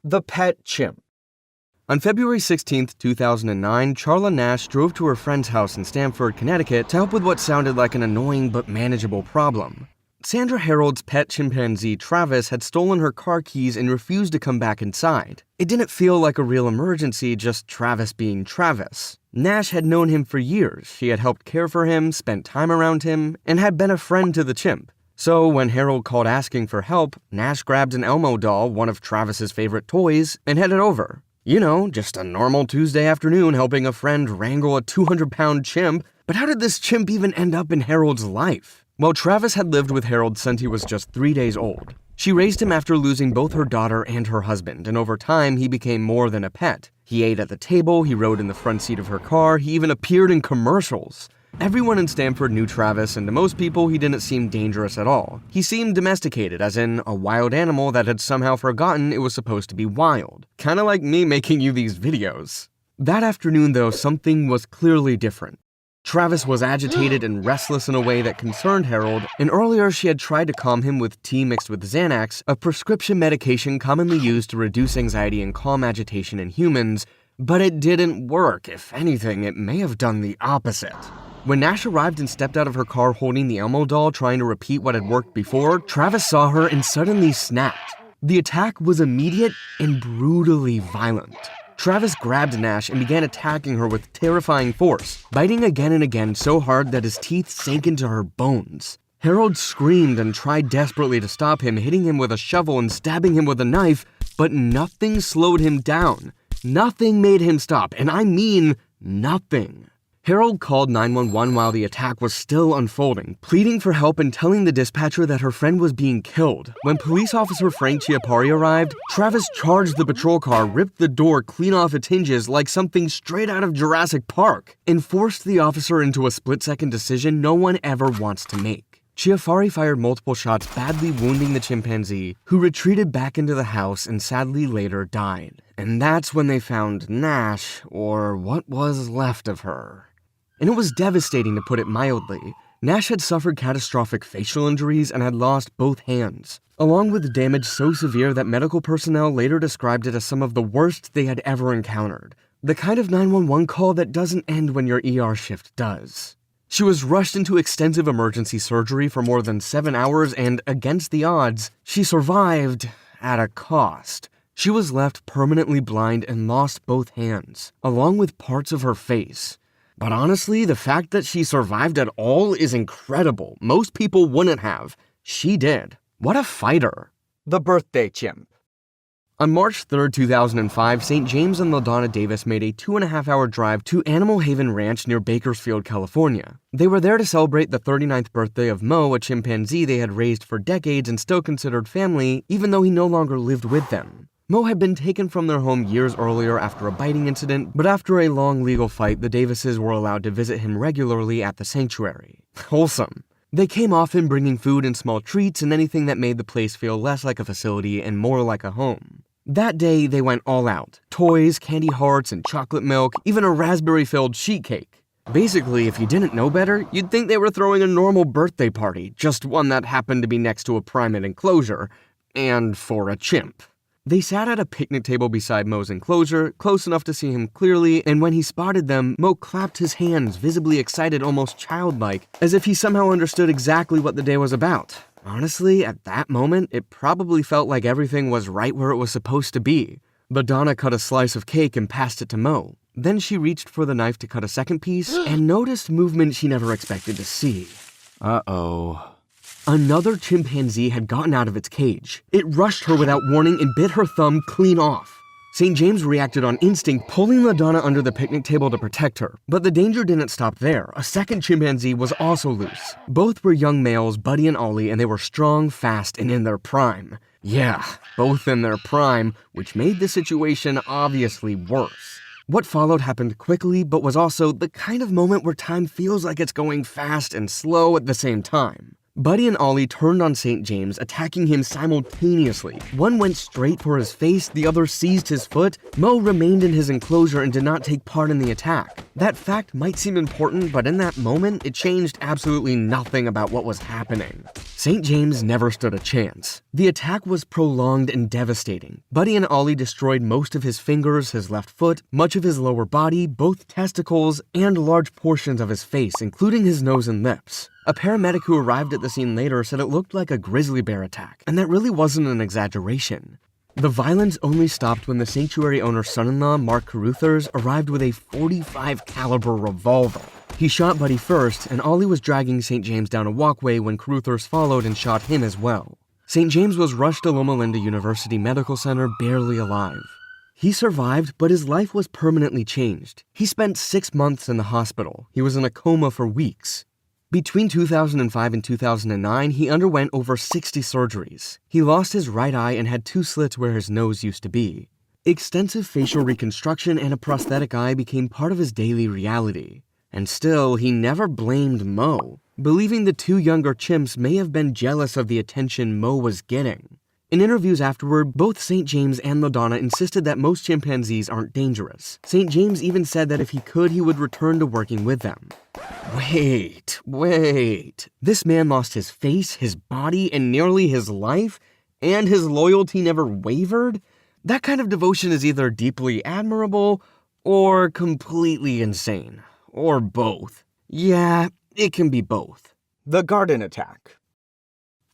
The Pet Chimp. On February 16, 2009, Charla Nash drove to her friend's house in Stamford, Connecticut to help with what sounded like an annoying but manageable problem. Sandra Harold's pet chimpanzee Travis had stolen her car keys and refused to come back inside. It didn't feel like a real emergency, just Travis being Travis. Nash had known him for years. She had helped care for him, spent time around him, and had been a friend to the chimp. So when Harold called asking for help, Nash grabbed an Elmo doll, one of Travis's favorite toys, and headed over. You know, just a normal Tuesday afternoon helping a friend wrangle a 200-pound chimp. But how did this chimp even end up in Harold's life? Well, Travis had lived with Harold since he was just 3 days old. She raised him after losing both her daughter and her husband, and over time he became more than a pet. He ate at the table, he rode in the front seat of her car, he even appeared in commercials. Everyone in Stamford knew Travis, and to most people, he didn't seem dangerous at all. He seemed domesticated, as in a wild animal that had somehow forgotten it was supposed to be wild. Kinda like me making you these videos. That afternoon, though, something was clearly different. Travis was agitated and restless in a way that concerned Harold, and earlier she had tried to calm him with tea mixed with Xanax, a prescription medication commonly used to reduce anxiety and calm agitation in humans, but it didn't work. If anything, it may have done the opposite. When Nash arrived and stepped out of her car holding the Elmo doll trying to repeat what had worked before, Travis saw her and suddenly snapped. The attack was immediate and brutally violent. Travis grabbed Nash and began attacking her with terrifying force, biting again and again so hard that his teeth sank into her bones. Harold screamed and tried desperately to stop him, hitting him with a shovel and stabbing him with a knife, but nothing slowed him down. Nothing made him stop, and I mean nothing. Harold called 911 while the attack was still unfolding, pleading for help and telling the dispatcher that her friend was being killed. When police officer Frank Chiappari arrived, Travis charged the patrol car, ripped the door clean off its hinges like something straight out of Jurassic Park, and forced the officer into a split-second decision no one ever wants to make. Chiappari fired multiple shots, badly wounding the chimpanzee, who retreated back into the house and sadly later died. And that's when they found Nash, or what was left of her. And it was devastating, to put it mildly. Nash had suffered catastrophic facial injuries and had lost both hands, along with damage so severe that medical personnel later described it as some of the worst they had ever encountered. The kind of 911 call that doesn't end when your ER shift does. She was rushed into extensive emergency surgery for more than 7 hours, and against the odds, she survived at a cost. She was left permanently blind and lost both hands, along with parts of her face. But honestly, the fact that she survived at all is incredible. Most people wouldn't have. She did. What a fighter. The Birthday Chimp. On March 3, 2005, St. James and LaDonna Davis made a 2.5-hour drive to Animal Haven Ranch near Bakersfield, California. They were there to celebrate the 39th birthday of Mo, a chimpanzee they had raised for decades and still considered family, even though he no longer lived with them. Mo had been taken from their home years earlier after a biting incident, but after a long legal fight, the Davises were allowed to visit him regularly at the sanctuary. Wholesome. They came often, bringing food and small treats and anything that made the place feel less like a facility and more like a home. That day, they went all out. Toys, candy hearts, and chocolate milk, even a raspberry-filled sheet cake. Basically, if you didn't know better, you'd think they were throwing a normal birthday party, just one that happened to be next to a primate enclosure, and for a chimp. They sat at a picnic table beside Mo's enclosure, close enough to see him clearly, and when he spotted them, Mo clapped his hands, visibly excited, almost childlike, as if he somehow understood exactly what the day was about. Honestly, at that moment, it probably felt like everything was right where it was supposed to be. LaDonna cut a slice of cake and passed it to Mo. Then she reached for the knife to cut a second piece, and noticed movement she never expected to see. Uh-oh. Another chimpanzee had gotten out of its cage. It rushed her without warning and bit her thumb clean off. St. James reacted on instinct, pulling LaDonna under the picnic table to protect her. But the danger didn't stop there. A second chimpanzee was also loose. Both were young males, Buddy and Ollie, and they were strong, fast, and in their prime. Yeah, both in their prime, which made the situation obviously worse. What followed happened quickly, but was also the kind of moment where time feels like it's going fast and slow at the same time. Buddy and Ollie turned on St. James, attacking him simultaneously. One went straight for his face, the other seized his foot. Mo remained in his enclosure and did not take part in the attack. That fact might seem important, but in that moment, it changed absolutely nothing about what was happening. St. James never stood a chance. The attack was prolonged and devastating. Buddy and Ollie destroyed most of his fingers, his left foot, much of his lower body, both testicles, and large portions of his face, including his nose and lips. A paramedic who arrived at the scene later said it looked like a grizzly bear attack, and that really wasn't an exaggeration. The violence only stopped when the sanctuary owner's son-in-law, Mark Caruthers, arrived with a .45 caliber revolver. He shot Buddy first, and Ollie was dragging St. James down a walkway when Caruthers followed and shot him as well. St. James was rushed to Loma Linda University Medical Center barely alive. He survived, but his life was permanently changed. He spent 6 months in the hospital. He was in a coma for weeks. Between 2005 and 2009, he underwent over 60 surgeries. He lost his right eye and had 2 slits where his nose used to be. Extensive facial reconstruction and a prosthetic eye became part of his daily reality. And still, he never blamed Mo, believing the 2 younger chimps may have been jealous of the attention Mo was getting. In interviews afterward, both St. James and LaDonna insisted that most chimpanzees aren't dangerous. St. James even said that if he could, he would return to working with them. Wait. This man lost his face, his body, and nearly his life, and his loyalty never wavered? That kind of devotion is either deeply admirable or completely insane. Or both. Yeah, it can be both. The garden attack.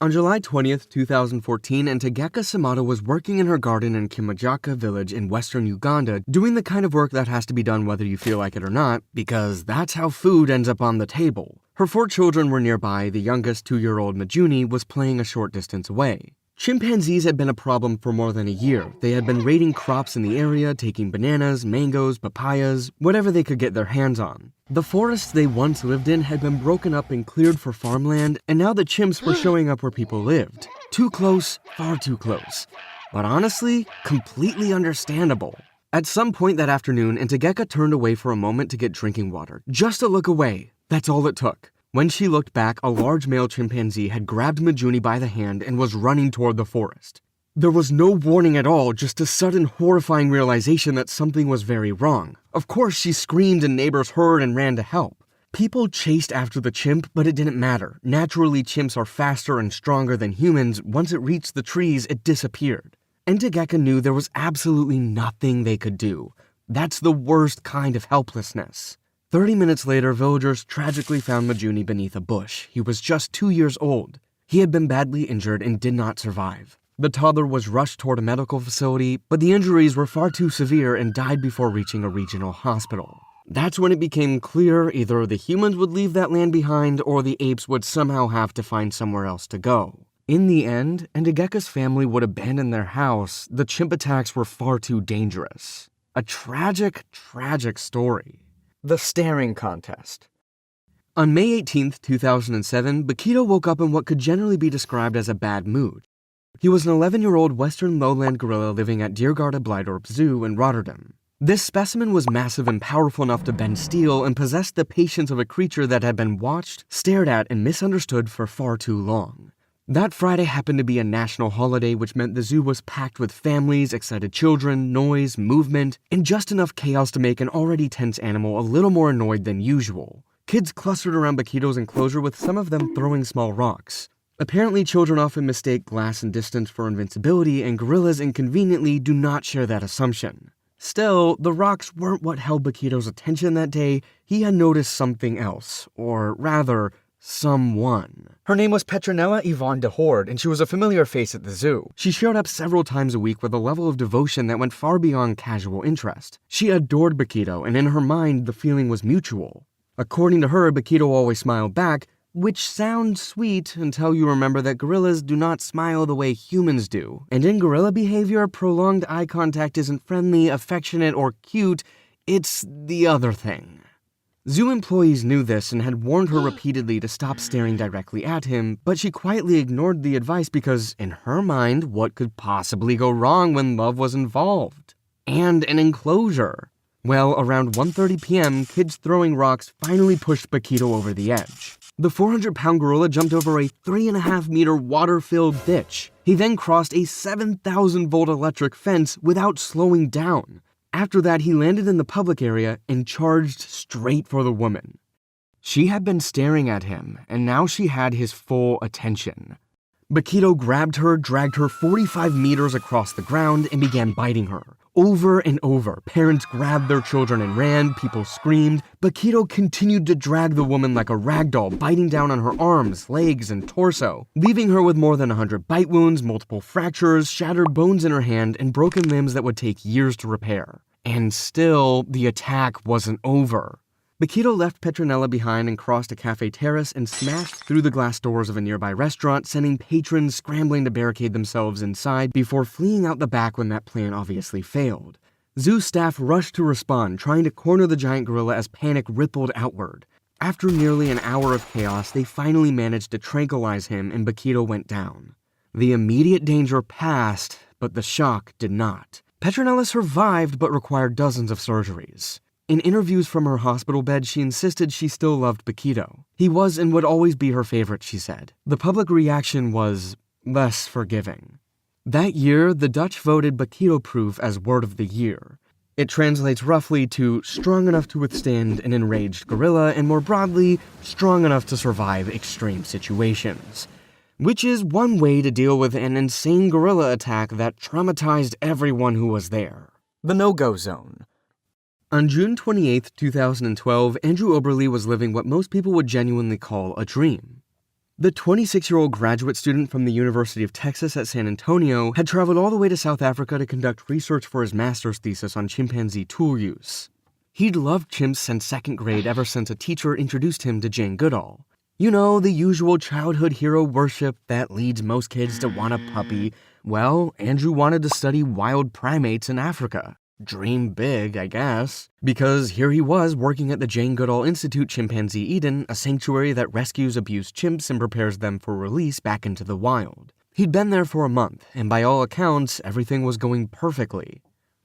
On July 20th, 2014, Ntegeka Samatta was working in her garden in Kimajaka village in western Uganda, doing the kind of work that has to be done whether you feel like it or not, because that's how food ends up on the table. Her 4 children were nearby. The youngest, 2-year-old Majuni, was playing a short distance away. Chimpanzees had been a problem for more than a year. They had been raiding crops in the area, taking bananas, mangoes, papayas, whatever they could get their hands on. The forests they once lived in had been broken up and cleared for farmland, and now the chimps were showing up where people lived. Too close, far too close. But honestly, completely understandable. At some point that afternoon, Ntegeka turned away for a moment to get drinking water. Just to look away. That's all it took. When she looked back, a large male chimpanzee had grabbed Majuni by the hand and was running toward the forest. There was no warning at all, just a sudden horrifying realization that something was very wrong. Of course, she screamed and neighbors heard and ran to help. People chased after the chimp, but it didn't matter. Naturally, chimps are faster and stronger than humans. Once it reached the trees, it disappeared. Ntegeka knew there was absolutely nothing they could do. That's the worst kind of helplessness. 30 minutes later, villagers tragically found Majuni beneath a bush. He was just 2 years old. He had been badly injured and did not survive. The toddler was rushed toward a medical facility, but the injuries were far too severe and died before reaching a regional hospital. That's when it became clear either the humans would leave that land behind or the apes would somehow have to find somewhere else to go. In the end, Ntegeka's family would abandon their house. The chimp attacks were far too dangerous. A tragic, tragic story. The staring contest. On May 18, 2007, Bakito woke up in what could generally be described as a bad mood. He was an 11-year-old western lowland gorilla living at Diergaarde Blijdorp Zoo in Rotterdam. This specimen was massive and powerful enough to bend steel and possessed the patience of a creature that had been watched, stared at, and misunderstood for far too long. That Friday happened to be a national holiday, which meant the zoo was packed with families, excited children, noise, movement, and just enough chaos to make an already tense animal a little more annoyed than usual. Kids clustered around Bakito's enclosure, with some of them throwing small rocks. Apparently, children often mistake glass and distance for invincibility, and gorillas inconveniently do not share that assumption. Still, the rocks weren't what held Bakito's attention that day. He had noticed something else, or rather, someone. Her name was Petronella Yvonne de Hoorde, and she was a familiar face at the zoo. She showed up several times a week with a level of devotion that went far beyond casual interest. She adored Bakito, and in her mind, the feeling was mutual. According to her, Bakito always smiled back, which sounds sweet until you remember that gorillas do not smile the way humans do. And in gorilla behavior, prolonged eye contact isn't friendly, affectionate, or cute. It's the other thing. Zoo employees knew this and had warned her repeatedly to stop staring directly at him, but she quietly ignored the advice because, in her mind, what could possibly go wrong when love was involved? And an enclosure. Well, around 1:30 p.m., kids throwing rocks finally pushed Bakito over the edge. The 400-pound gorilla jumped over a 3.5-meter water-filled ditch. He then crossed a 7,000-volt electric fence without slowing down. After that, he landed in the public area and charged straight for the woman. She had been staring at him, and now she had his full attention. Bakito grabbed her, dragged her 45 meters across the ground, and began biting her. Over and over, parents grabbed their children and ran, people screamed. Bakito continued to drag the woman like a rag doll, biting down on her arms, legs, and torso, leaving her with more than 100 bite wounds, multiple fractures, shattered bones in her hand, and broken limbs that would take years to repair. And still, the attack wasn't over. Bakito left Petronella behind and crossed a cafe terrace and smashed through the glass doors of a nearby restaurant, sending patrons scrambling to barricade themselves inside before fleeing out the back when that plan obviously failed. Zoo staff rushed to respond, trying to corner the giant gorilla as panic rippled outward. After nearly an hour of chaos, they finally managed to tranquilize him and Bakito went down. The immediate danger passed, but the shock did not. Petronella survived but required dozens of surgeries. In interviews from her hospital bed, she insisted she still loved Bakito. He was and would always be her favorite, she said. The public reaction was less forgiving. That year, the Dutch voted Bakito-proof as Word of the Year. It translates roughly to strong enough to withstand an enraged gorilla and more broadly, strong enough to survive extreme situations. Which is one way to deal with an insane gorilla attack that traumatized everyone who was there. The no-go zone. On June 28, 2012, Andrew Oberle was living what most people would genuinely call a dream. The 26-year-old graduate student from the University of Texas at San Antonio had traveled all the way to South Africa to conduct research for his master's thesis on chimpanzee tool use. He'd loved chimps since second grade ever since a teacher introduced him to Jane Goodall. You know, the usual childhood hero worship that leads most kids to want a puppy. Well, Andrew wanted to study wild primates in Africa. Dream big, I guess. Because here he was working at the Jane Goodall Institute Chimpanzee Eden, a sanctuary that rescues abused chimps and prepares them for release back into the wild. He'd been there for a month, and by all accounts, everything was going perfectly.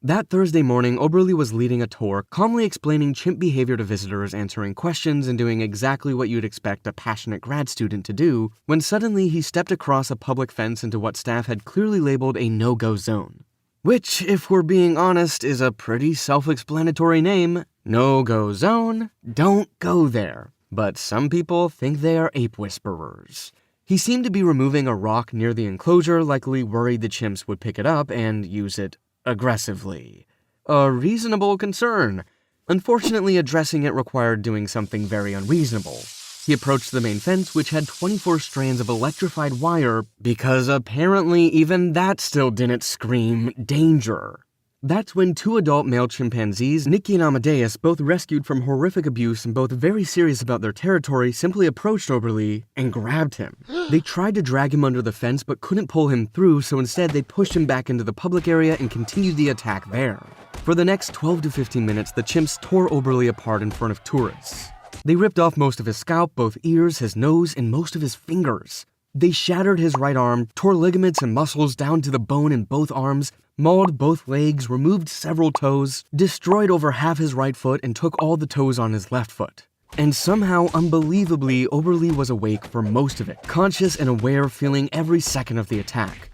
That Thursday morning, Oberle was leading a tour, calmly explaining chimp behavior to visitors, answering questions, and doing exactly what you'd expect a passionate grad student to do, when suddenly he stepped across a public fence into what staff had clearly labeled a no-go zone. Which, if we're being honest, is a pretty self-explanatory name. No-go zone, don't go there. But some people think they are ape whisperers. He seemed to be removing a rock near the enclosure, likely worried the chimps would pick it up and use it aggressively. A reasonable concern. Unfortunately, addressing it required doing something very unreasonable. He approached the main fence, which had 24 strands of electrified wire, because apparently even that still didn't scream danger. That's when two adult male chimpanzees, Nikki and Amadeus, both rescued from horrific abuse and both very serious about their territory, simply approached Oberle and grabbed him. They tried to drag him under the fence but couldn't pull him through, so instead they pushed him back into the public area and continued the attack there. For the next 12 to 15 minutes, the chimps tore Oberle apart in front of tourists. They ripped off most of his scalp, both ears, his nose, and most of his fingers. They shattered his right arm, tore ligaments and muscles down to the bone in both arms, mauled both legs, removed several toes, destroyed over half his right foot, and took all the toes on his left foot. And somehow, unbelievably, Oberle was awake for most of it, conscious and aware, feeling every second of the attack.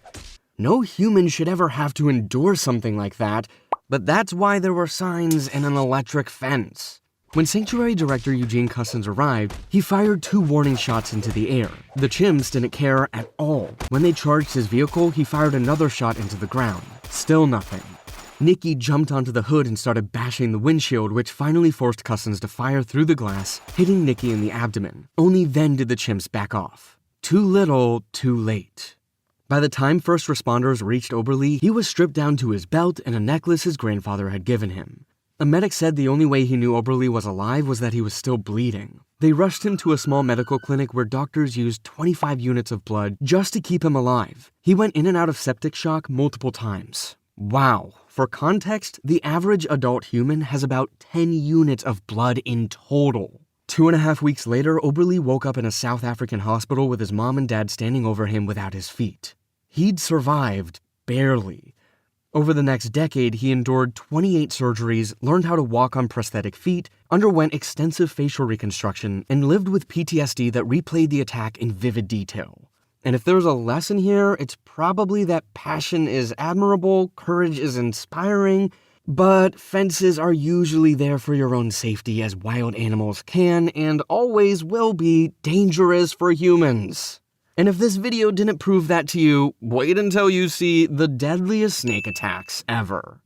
No human should ever have to endure something like that, but that's why there were signs and an electric fence. When Sanctuary Director Eugene Cussons arrived, he fired 2 warning shots into the air. The chimps didn't care at all. When they charged his vehicle, he fired another shot into the ground. Still nothing. Nikki jumped onto the hood and started bashing the windshield, which finally forced Cussons to fire through the glass, hitting Nikki in the abdomen. Only then did the chimps back off. Too little, too late. By the time first responders reached Oberle, he was stripped down to his belt and a necklace his grandfather had given him. A medic said the only way he knew Oberle was alive was that he was still bleeding. They rushed him to a small medical clinic where doctors used 25 units of blood just to keep him alive. He went in and out of septic shock multiple times. Wow. For context, the average adult human has about 10 units of blood in total. 2.5 weeks later, Oberle woke up in a South African hospital with his mom and dad standing over him without his feet. He'd survived, barely. Over the next decade, he endured 28 surgeries, learned how to walk on prosthetic feet, underwent extensive facial reconstruction, and lived with PTSD that replayed the attack in vivid detail. And if there's a lesson here, it's probably that passion is admirable, courage is inspiring, but fences are usually there for your own safety, as wild animals can and always will be dangerous for humans. And if this video didn't prove that to you, wait until you see the deadliest snake attacks ever.